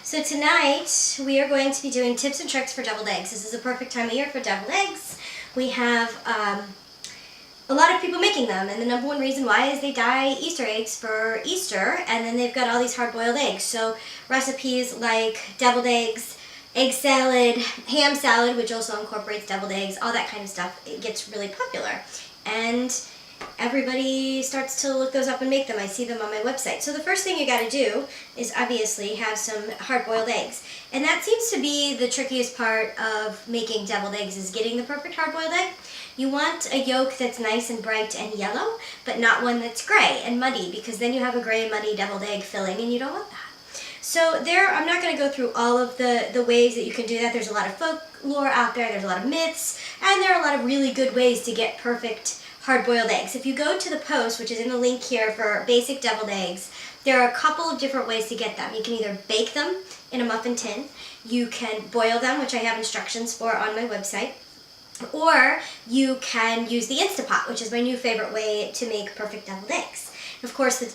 So tonight we are going to be doing tips and tricks for deviled eggs. This is a perfect time of year for deviled eggs. We have a lot of people making them, and the number one reason why is they dye Easter eggs for Easter, and then they've got all these hard-boiled eggs. So recipes like deviled eggs, egg salad, ham salad, which also incorporates deviled eggs, all that kind of stuff, it gets really popular. And everybody starts to look those up and make them. I see them on my website. So the first thing you got to do is obviously have some hard-boiled eggs. And that seems to be the trickiest part of making deviled eggs, is getting the perfect hard-boiled egg. You want a yolk that's nice and bright and yellow, but not one that's gray and muddy, because then you have a gray, muddy deviled egg filling, and you don't want that. So I'm not going to go through all of the ways that you can do that. There's a lot of folklore out there, there's a lot of myths, and there are a lot of really good ways to get perfect hard-boiled eggs. If you go to the post, which is in the link here for basic deviled eggs, there are a couple of different ways to get them. You can either bake them in a muffin tin, you can boil them, which I have instructions for on my website, or you can use the Instapot, which is my new favorite way to make perfect deviled eggs. Of course, the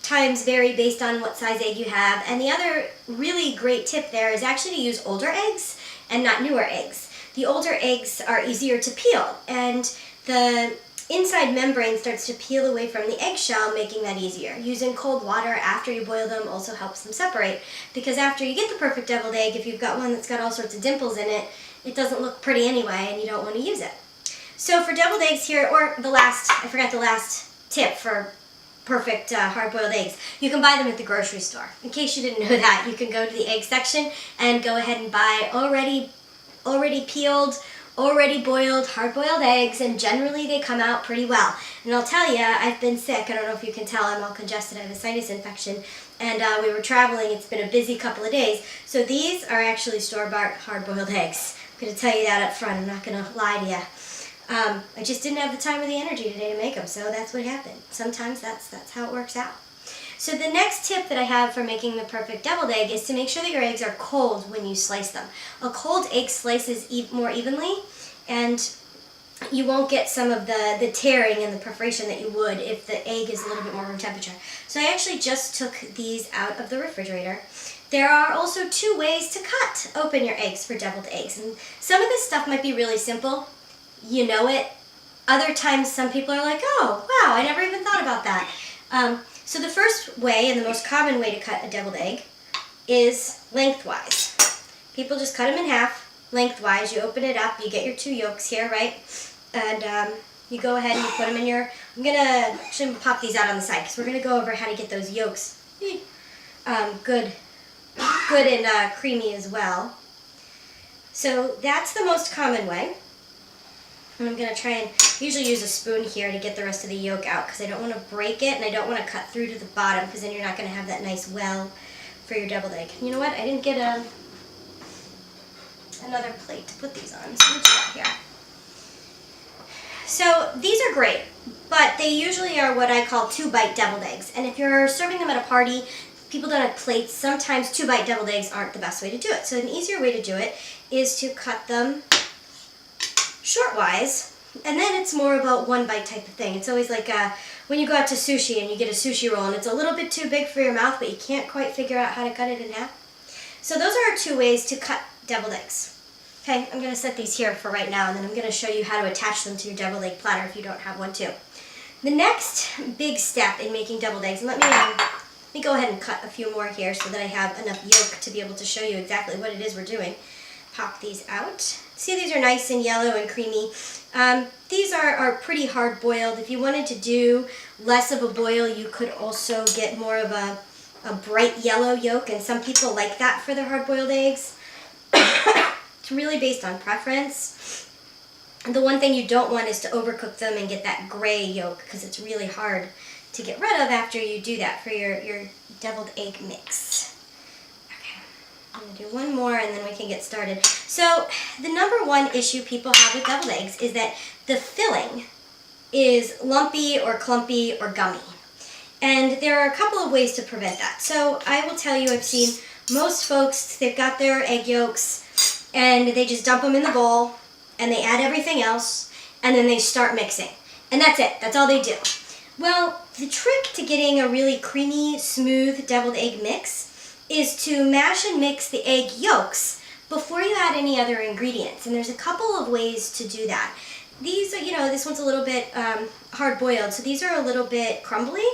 times vary based on what size egg you have, and the other really great tip there is actually to use older eggs and not newer eggs. The older eggs are easier to peel, and the inside membrane starts to peel away from the eggshell, making that easier. Using cold water after you boil them also helps them separate, because after you get the perfect deviled egg, if you've got one that's got all sorts of dimples in it, it doesn't look pretty anyway, and you don't want to use it. So for deviled eggs here, or I forgot the last tip for perfect hard-boiled eggs, you can buy them at the grocery store. In case you didn't know that, you can go to the egg section and go ahead and buy already peeled, already boiled, hard-boiled eggs, and generally they come out pretty well. And I'll tell you, I've been sick. I don't know if you can tell, I'm all congested. I have a sinus infection, and we were traveling. It's been a busy couple of days. So these are actually store-bought hard-boiled eggs. I'm going to tell you that up front. I'm not going to lie to you. I just didn't have the time or the energy today to make them, so that's what happened. Sometimes that's how it works out. So the next tip that I have for making the perfect deviled egg is to make sure that your eggs are cold when you slice them. A cold egg slices more evenly, and you won't get some of the tearing and the perforation that you would if the egg is a little bit more room temperature. So I actually just took these out of the refrigerator. There are also two ways to cut open your eggs for deviled eggs, and some of this stuff might be really simple. You know it. Other times some people are like, oh, wow, I never even thought about that. So the first way, and the most common way to cut a deviled egg, is lengthwise. People just cut them in half, lengthwise. You open it up, you get your two yolks here, right? And you go ahead and you put them in your, I'm going to actually pop these out on the side, because we're going to go over how to get those yolks good and creamy as well. So that's the most common way. And I'm going to try and usually use a spoon here to get the rest of the yolk out, because I don't want to break it and I don't want to cut through to the bottom, because then you're not going to have that nice well for your deviled egg. You know what? I didn't get another plate to put these on. So what you got here? So these are great, but they usually are what I call 2-bite deviled eggs. And if you're serving them at a party, people don't have plates, sometimes 2-bite deviled eggs aren't the best way to do it. So an easier way to do it is to cut them shortwise, and then it's more about 1-bite type of thing. It's always like when you go out to sushi and you get a sushi roll and it's a little bit too big for your mouth, but you can't quite figure out how to cut it in half. So those are our two ways to cut deviled eggs. Okay, I'm going to set these here for right now, and then I'm going to show you how to attach them to your deviled egg platter if you don't have one too. The next big step in making deviled eggs, and let me go ahead and cut a few more here so that I have enough yolk to be able to show you exactly what it is we're doing. Pop these out. See, these are nice and yellow and creamy. These are pretty hard boiled. If you wanted to do less of a boil, you could also get more of a bright yellow yolk, and some people like that for their hard boiled eggs. It's really based on preference. The one thing you don't want is to overcook them and get that gray yolk, because it's really hard to get rid of after you do that for your deviled egg mix. I'm going to do one more and then we can get started. So the number one issue people have with deviled eggs is that the filling is lumpy or clumpy or gummy. And there are a couple of ways to prevent that. So I will tell you, I've seen most folks, they've got their egg yolks and they just dump them in the bowl and they add everything else and then they start mixing. And that's it. That's all they do. Well, the trick to getting a really creamy, smooth deviled egg mix is to mash and mix the egg yolks before you add any other ingredients. And there's a couple of ways to do that. These are, this one's a little bit hard boiled, so these are a little bit crumbly,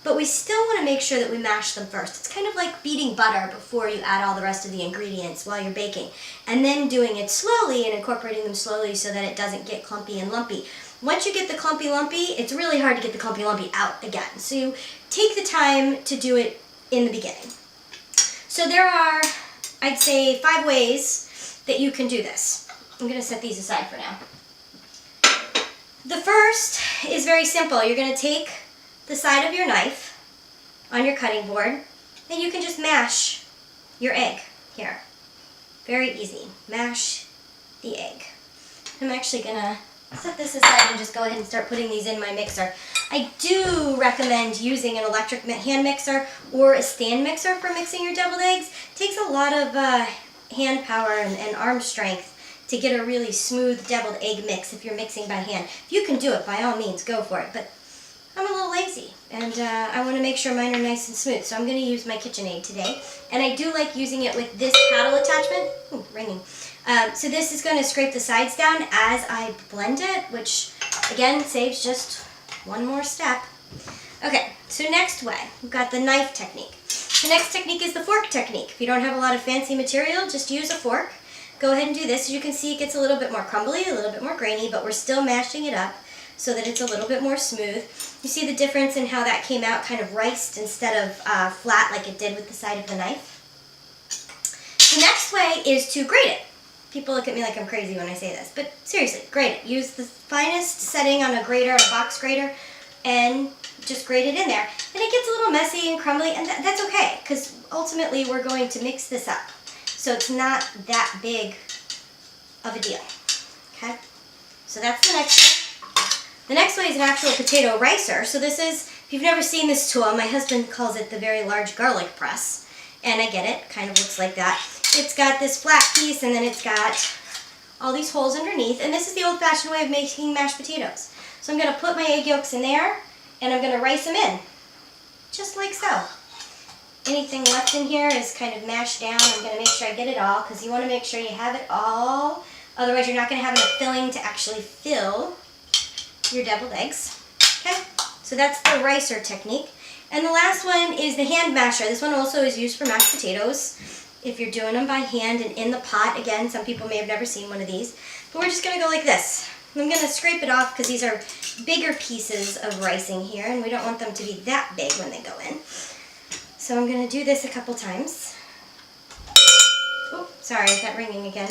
but we still want to make sure that we mash them first. It's kind of like beating butter before you add all the rest of the ingredients while you're baking, and then doing it slowly and incorporating them slowly so that it doesn't get clumpy and lumpy. Once you get the clumpy lumpy, it's really hard to get the clumpy lumpy out again. So you take the time to do it in the beginning. So there are, I'd say, 5 ways that you can do this. I'm going to set these aside for now. The first is very simple. You're going to take the side of your knife on your cutting board, and you can just mash your egg here. Very easy. Mash the egg. I'm actually going to set this aside and just go ahead and start putting these in my mixer. I do recommend using an electric hand mixer or a stand mixer for mixing your deviled eggs. It takes a lot of hand power and arm strength to get a really smooth deviled egg mix if you're mixing by hand. If you can do it, by all means, go for it. But I'm a little lazy, and I want to make sure mine are nice and smooth, so I'm going to use my KitchenAid today. And I do like using it with this paddle attachment. Ooh, ringing. So this is going to scrape the sides down as I blend it, which, again, saves just one more step. Okay, so next way, we've got the knife technique. The next technique is the fork technique. If you don't have a lot of fancy material, just use a fork. Go ahead and do this. As you can see, it gets a little bit more crumbly, a little bit more grainy, but we're still mashing it up so that it's a little bit more smooth. You see the difference in how that came out kind of riced instead of flat like it did with the side of the knife. The next way is to grate it. People look at me like I'm crazy when I say this, but seriously, grate it. Use the finest setting on a grater, a box grater, and just grate it in there. And it gets a little messy and crumbly, and that's okay, because ultimately we're going to mix this up. So it's not that big of a deal, okay? So that's the next way. The next way is an actual potato ricer. So this is, if you've never seen this tool, my husband calls it the very large garlic press. And I get it, kind of looks like that. It's got this flat piece, and then it's got all these holes underneath. And this is the old-fashioned way of making mashed potatoes. So I'm going to put my egg yolks in there, and I'm going to rice them in, just like so. Anything left in here is kind of mashed down. I'm going to make sure I get it all, because you want to make sure you have it all. Otherwise, you're not going to have enough filling to actually fill your deviled eggs. Okay, so that's the ricer technique. And the last one is the hand masher. This one also is used for mashed potatoes. If you're doing them by hand and in the pot, again, some people may have never seen one of these. But we're just going to go like this. I'm going to scrape it off because these are bigger pieces of ricing here, and we don't want them to be that big when they go in. So I'm going to do this a couple times. Oh, sorry, is that ringing again?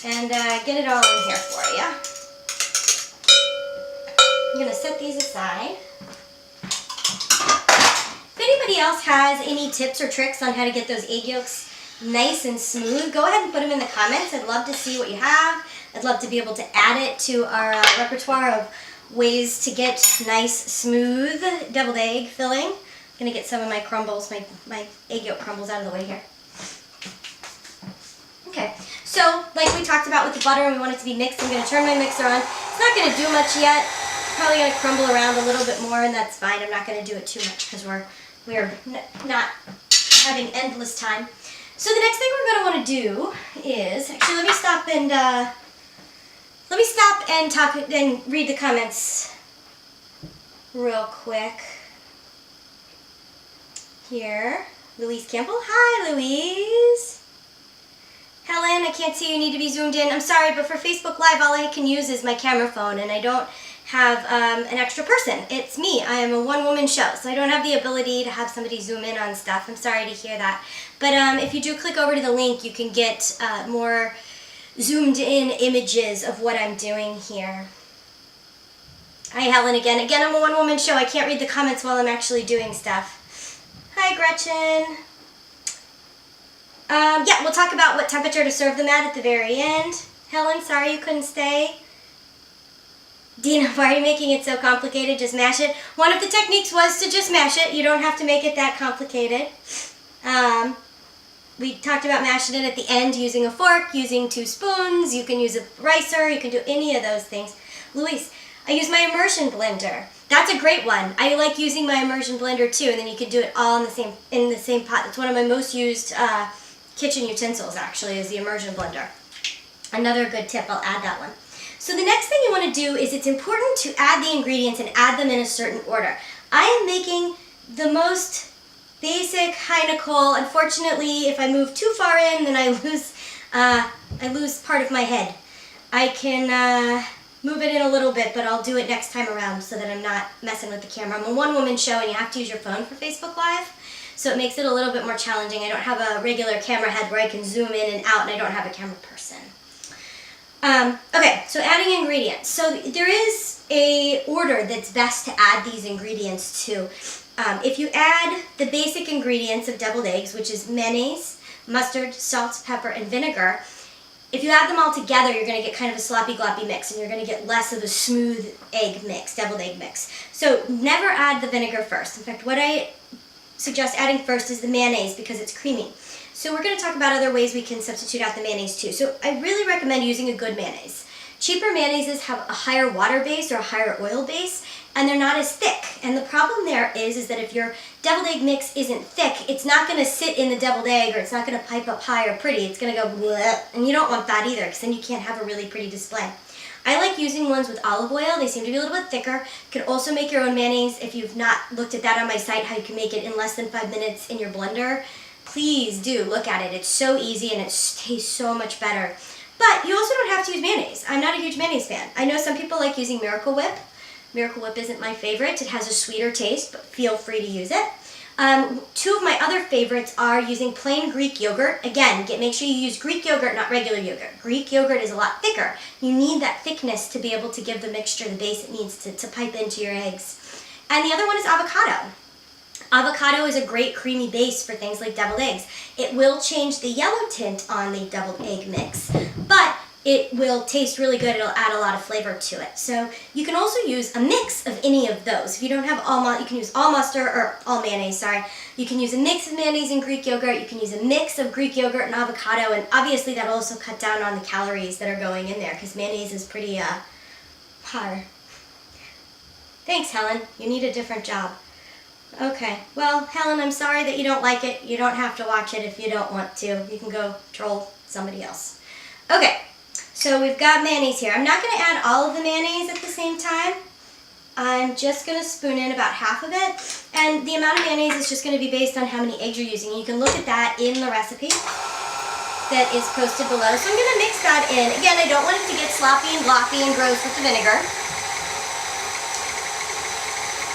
And get it all in here for you. I'm going to set these aside. If anybody else has any tips or tricks on how to get those egg yolks nice and smooth, go ahead and put them in the comments. I'd love to see what you have. I'd love to be able to add it to our repertoire of ways to get nice, smooth deviled egg filling. I'm going to get some of my crumbles, my egg yolk crumbles out of the way here. Okay, so like we talked about with the butter, we want it to be mixed. I'm going to turn my mixer on. It's not going to do much yet. Probably going to crumble around a little bit more, and that's fine. I'm not going to do it too much because we're not having endless time. So the next thing we're going to want to do is, actually let me stop and talk and read the comments real quick. Here, Louise Campbell. Hi, Louise. Helen, I can't see you. You need to be zoomed in. I'm sorry, but for Facebook Live, all I can use is my camera phone, and I don't have an extra person. It's me. I am a one-woman show, so I don't have the ability to have somebody zoom in on stuff. I'm sorry to hear that. But if you do click over to the link, you can get more zoomed-in images of what I'm doing here. Hi, Helen, again. Again, I'm a one-woman show. I can't read the comments while I'm actually doing stuff. Hi, Gretchen. Yeah, we'll talk about what temperature to serve them at the very end. Helen, sorry you couldn't stay. Dina, why are you making it so complicated? Just mash it. One of the techniques was to just mash it. You don't have to make it that complicated. We talked about mashing it at the end using a fork, using 2 spoons. You can use a ricer. You can do any of those things. Louise, I use my immersion blender. That's a great one. I like using my immersion blender too, and then you can do it all in the same pot. That's one of my most used kitchen utensils, actually, is the immersion blender. Another good tip. I'll add that one. So the next thing you want to do is it's important to add the ingredients and add them in a certain order. I am making the most basic high Nicole. Unfortunately, if I move too far in, then I lose part of my head. I can move it in a little bit, but I'll do it next time around so that I'm not messing with the camera. I'm a one-woman show, and you have to use your phone for Facebook Live, so it makes it a little bit more challenging. I don't have a regular camera head where I can zoom in and out, and I don't have a camera person. Okay, so adding ingredients. So there is a order that's best to add these ingredients to. If you add the basic ingredients of deviled eggs, which is mayonnaise, mustard, salt, pepper, and vinegar, if you add them all together, you're going to get kind of a sloppy gloppy mix, and you're going to get less of a smooth egg mix, deviled egg mix. So never add the vinegar first. In fact, what I suggest adding first is the mayonnaise because it's creamy. So we're going to talk about other ways we can substitute out the mayonnaise too. So I really recommend using a good mayonnaise. Cheaper mayonnaises have a higher water base or a higher oil base, and they're not as thick. And the problem there is that if your deviled egg mix isn't thick, it's not going to sit in the deviled egg, or it's not going to pipe up high or pretty. It's going to go bleh, and you don't want that either, because then you can't have a really pretty display. I like using ones with olive oil. They seem to be a little bit thicker. You can also make your own mayonnaise. If you've not looked at that on my site, how you can make it in less than 5 minutes in your blender, please do look at it. It's so easy, and it tastes so much better. But you also don't have to use mayonnaise. I'm not a huge mayonnaise fan. I know some people like using Miracle Whip. Miracle Whip isn't my favorite. It has a sweeter taste, but feel free to use it. Two of my other favorites are using plain Greek yogurt. Again, make sure you use Greek yogurt, not regular yogurt. Greek yogurt is a lot thicker. You need that thickness to be able to give the mixture the base it needs to pipe into your eggs. And the other one is avocado. Avocado is a great creamy base for things like deviled eggs. It will change the yellow tint on the deviled egg mix, but it will taste really good. It'll add a lot of flavor to it. So you can also use a mix of any of those. If you don't have you can use all mustard, or all mayonnaise, sorry. You can use a mix of mayonnaise and Greek yogurt. You can use a mix of Greek yogurt and avocado, and obviously that'll also cut down on the calories that are going in there, because mayonnaise is pretty hard. Thanks, Helen. You need a different job. Okay, well, Helen, I'm sorry that you don't like it. You don't have to watch it if you don't want to. You can go troll somebody else. Okay, so we've got mayonnaise here. I'm not going to add all of the mayonnaise at the same time. I'm just going to spoon in about half of it. And the amount of mayonnaise is just going to be based on how many eggs you're using. You can look at that in the recipe that is posted below. So I'm going to mix that in. Again, I don't want it to get sloppy and gloppy and gross with the vinegar.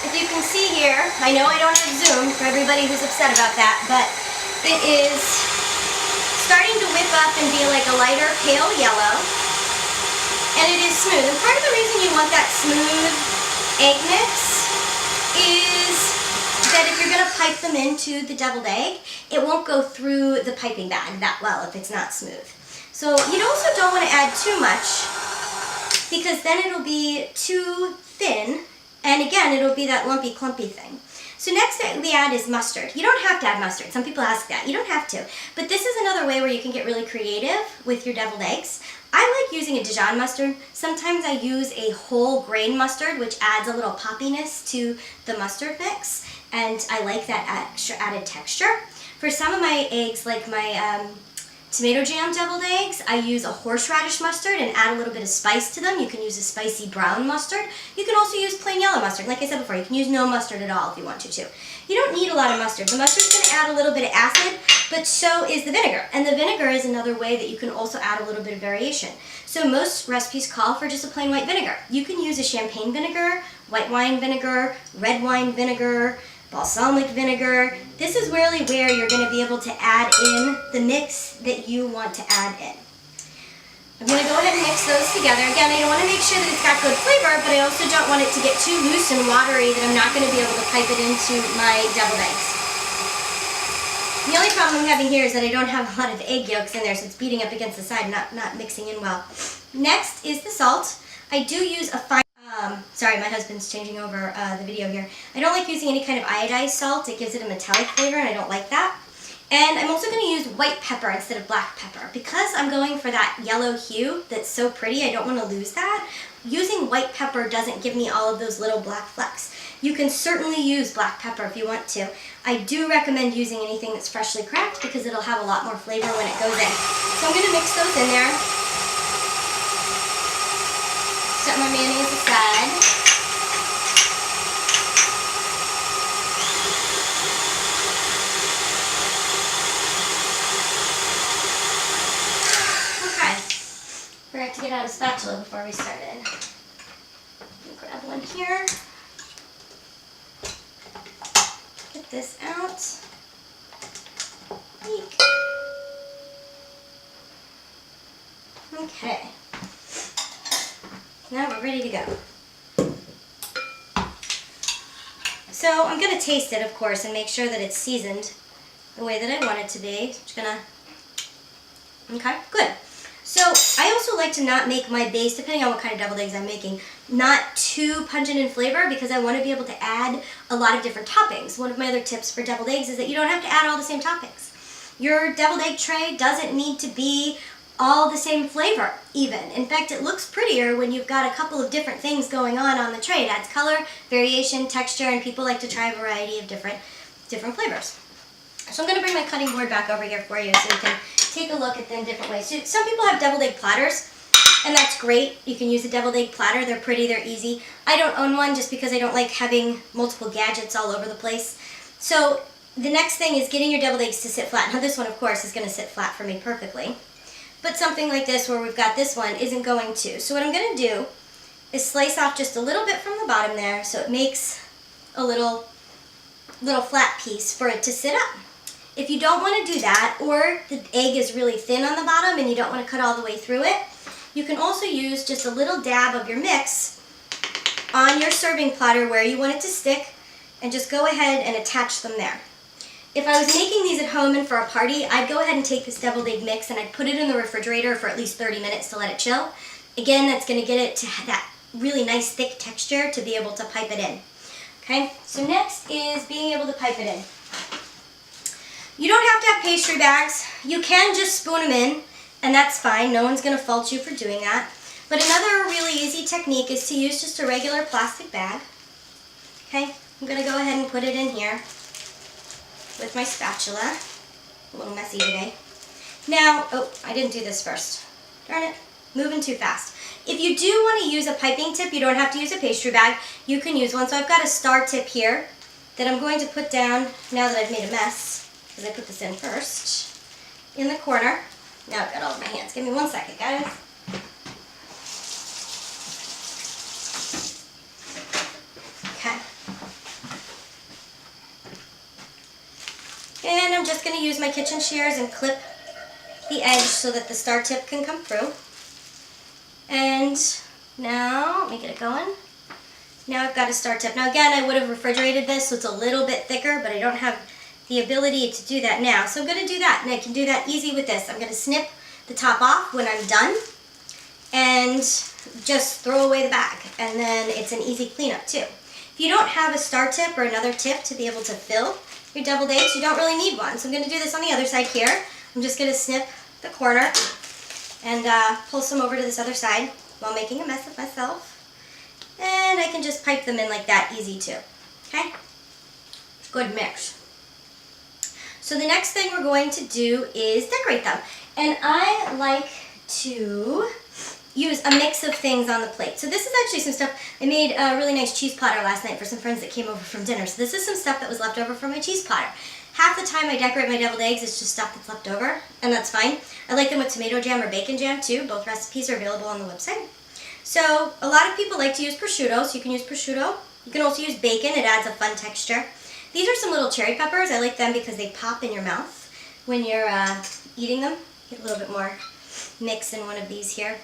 If you can see here, I know I don't have Zoom for everybody who's upset about that, but it is starting to whip up and be like a lighter pale yellow, and it is smooth. And part of the reason you want that smooth egg mix is that if you're going to pipe them into the deviled egg, it won't go through the piping bag that well if it's not smooth. So you also don't want to add too much, because then it'll be too thin. And again, it'll be that lumpy, clumpy thing. So next thing we add is mustard. You don't have to add mustard. Some people ask that. You don't have to. But this is another way where you can get really creative with your deviled eggs. I like using a Dijon mustard. Sometimes I use a whole grain mustard, which adds a little poppiness to the mustard mix. And I like that extra added texture. For some of my eggs, like my tomato jam deviled eggs, I use a horseradish mustard and add a little bit of spice to them. You can use a spicy brown mustard. You can also use plain yellow mustard. Like I said before, you can use no mustard at all if you want to too. You don't need a lot of mustard. The mustard's going to add a little bit of acid, but so is the vinegar. And the vinegar is another way that you can also add a little bit of variation. So most recipes call for just a plain white vinegar. You can use a champagne vinegar, white wine vinegar, red wine vinegar, balsamic vinegar. This is really where you're going to be able to add in the mix that you want to add in. I'm going to go ahead and mix those together. Again, I want to make sure that it's got good flavor, but I also don't want it to get too loose and watery that I'm not going to be able to pipe it into my deviled eggs. The only problem I'm having here is that I don't have a lot of egg yolks in there, so it's beating up against the side, not mixing in well. Next is the salt. I do use a fine... sorry, my husband's changing over the video here. I don't like using any kind of iodized salt. It gives it a metallic flavor, and I don't like that. And I'm also going to use white pepper instead of black pepper. Because I'm going for that yellow hue that's so pretty, I don't want to lose that. Using white pepper doesn't give me all of those little black flecks. You can certainly use black pepper if you want to. I do recommend using anything that's freshly cracked because it'll have a lot more flavor when it goes in. So I'm going to mix those in there. Set my mayonnaise aside. Forgot to get out a spatula before we started. Grab one here. Get this out. Eek. Okay. Now we're ready to go. So I'm going to taste it, of course, and make sure that it's seasoned the way that I want it to be. Just gonna. Okay, good. So I also like to not make my base, depending on what kind of deviled eggs I'm making, not too pungent in flavor because I want to be able to add a lot of different toppings. One of my other tips for deviled eggs is that you don't have to add all the same toppings. Your deviled egg tray doesn't need to be all the same flavor even. In fact, it looks prettier when you've got a couple of different things going on the tray. It adds color, variation, texture, and people like to try a variety of different flavors. So I'm going to bring my cutting board back over here for you so you can take a look at them different ways. So some people have deviled egg platters, and that's great. You can use a deviled egg platter. They're pretty, they're easy. I don't own one just because I don't like having multiple gadgets all over the place. So the next thing is getting your deviled eggs to sit flat. Now this one, of course, is going to sit flat for me perfectly. But something like this where we've got this one isn't going to. So what I'm going to do is slice off just a little bit from the bottom there so it makes a little flat piece for it to sit up. If you don't want to do that, or the egg is really thin on the bottom and you don't want to cut all the way through it, you can also use just a little dab of your mix on your serving platter where you want it to stick and just go ahead and attach them there. If I was making these at home and for a party, I'd go ahead and take this deviled egg mix and I'd put it in the refrigerator for at least 30 minutes to let it chill. Again, that's going to get it to that really nice thick texture to be able to pipe it in. Okay, so next is being able to pipe it in. You don't have to have pastry bags. You can just spoon them in, and that's fine. No one's going to fault you for doing that. But another really easy technique is to use just a regular plastic bag. Okay, I'm going to go ahead and put it in here with my spatula. A little messy today. Now, oh, I didn't do this first. Darn it, moving too fast. If you do want to use a piping tip, you don't have to use a pastry bag. You can use one. So I've got a star tip here that I'm going to put down now that I've made a mess. Because I put this in first, in the corner. Now I've got all of my hands. Give me 1 second, guys. Okay. And I'm just going to use my kitchen shears and clip the edge so that the star tip can come through. And now, let me get it going. Now I've got a star tip. Now again, I would have refrigerated this so it's a little bit thicker, but I don't have the ability to do that now. So I'm going to do that, and I can do that easy with this. I'm going to snip the top off when I'm done and just throw away the bag, and then it's an easy cleanup too. If you don't have a star tip or another tip to be able to fill your deviled eggs, you don't really need one. So I'm going to do this on the other side here. I'm just going to snip the corner and pull some over to this other side while making a mess of myself. And I can just pipe them in like that, easy too. Okay? Good mix. So the next thing we're going to do is decorate them. And I like to use a mix of things on the plate. So this is actually some stuff. I made a really nice cheese platter last night for some friends that came over from dinner. So this is some stuff that was left over from my cheese platter. Half the time I decorate my deviled eggs, it's just stuff that's left over, and that's fine. I like them with tomato jam or bacon jam too. Both recipes are available on the website. So a lot of people like to use prosciutto, so you can use prosciutto. You can also use bacon. It adds a fun texture. These are some little cherry peppers. I like them because they pop in your mouth when you're eating them. Get a little bit more mix in one of these here.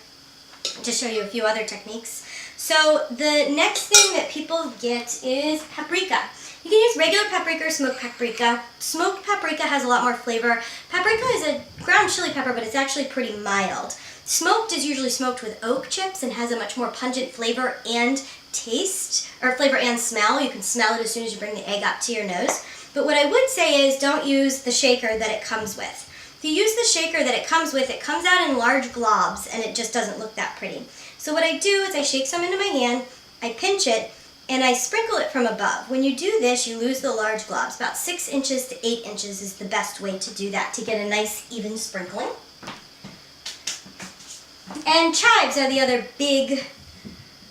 To show you a few other techniques. So the next thing that people get is paprika. You can use regular paprika or smoked paprika. Smoked paprika has a lot more flavor. Paprika is a ground chili pepper, but it's actually pretty mild. Smoked is usually smoked with oak chips and has a much more pungent flavor and taste, or flavor and smell. You can smell it as soon as you bring the egg up to your nose. But what I would say is don't use the shaker that it comes with. If you use the shaker that it comes with, it comes out in large globs and it just doesn't look that pretty. So what I do is I shake some into my hand, I pinch it, and I sprinkle it from above. When you do this, you lose the large globs. About 6 inches to 8 inches is the best way to do that to get a nice even sprinkling. And chives are the other big,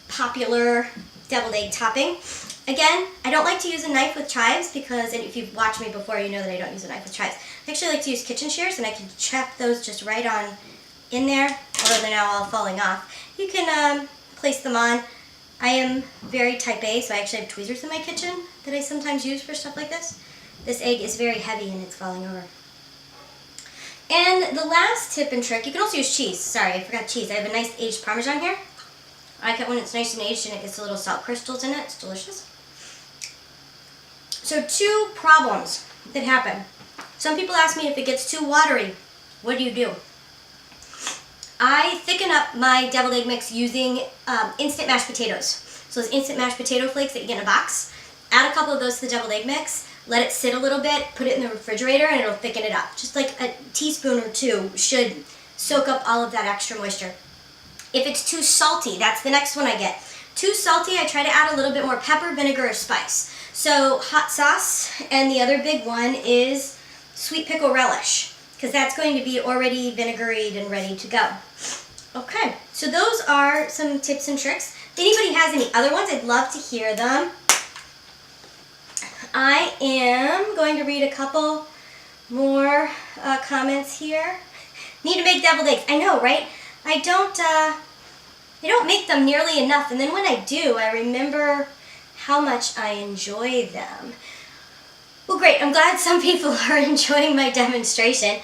popular deviled egg topping. Again, I don't like to use a knife with chives because, and if you've watched me before, you know that I don't use a knife with chives. I actually like to use kitchen shears, and I can chop those just right on in there, although they're now all falling off. You can place them on. I am very type A, so I actually have tweezers in my kitchen that I sometimes use for stuff like this. This egg is very heavy and it's falling over. And the last tip and trick, you can also use cheese. Sorry, I forgot cheese. I have a nice aged Parmesan here. I like it when it's nice and aged and it gets the little salt crystals in it. It's delicious. So 2 problems that happen. Some people ask me if it gets too watery, what do? I thicken up my deviled egg mix using instant mashed potatoes. So those instant mashed potato flakes that you get in a box. Add a couple of those to the deviled egg mix. Let it sit a little bit. Put it in the refrigerator and it'll thicken it up. Just like a teaspoon or 2 should soak up all of that extra moisture. If it's too salty, that's the next one I get. Too salty, I try to add a little bit more pepper, vinegar, or spice. So hot sauce, and the other big one is sweet pickle relish, because that's going to be already vinegaried and ready to go. Okay, so those are some tips and tricks. If anybody has any other ones, I'd love to hear them. I am going to read a couple more comments here. Need to make deviled eggs. I know, right? I don't make them nearly enough, and then when I do, I remember how much I enjoy them. Well, great. I'm glad some people are enjoying my demonstration.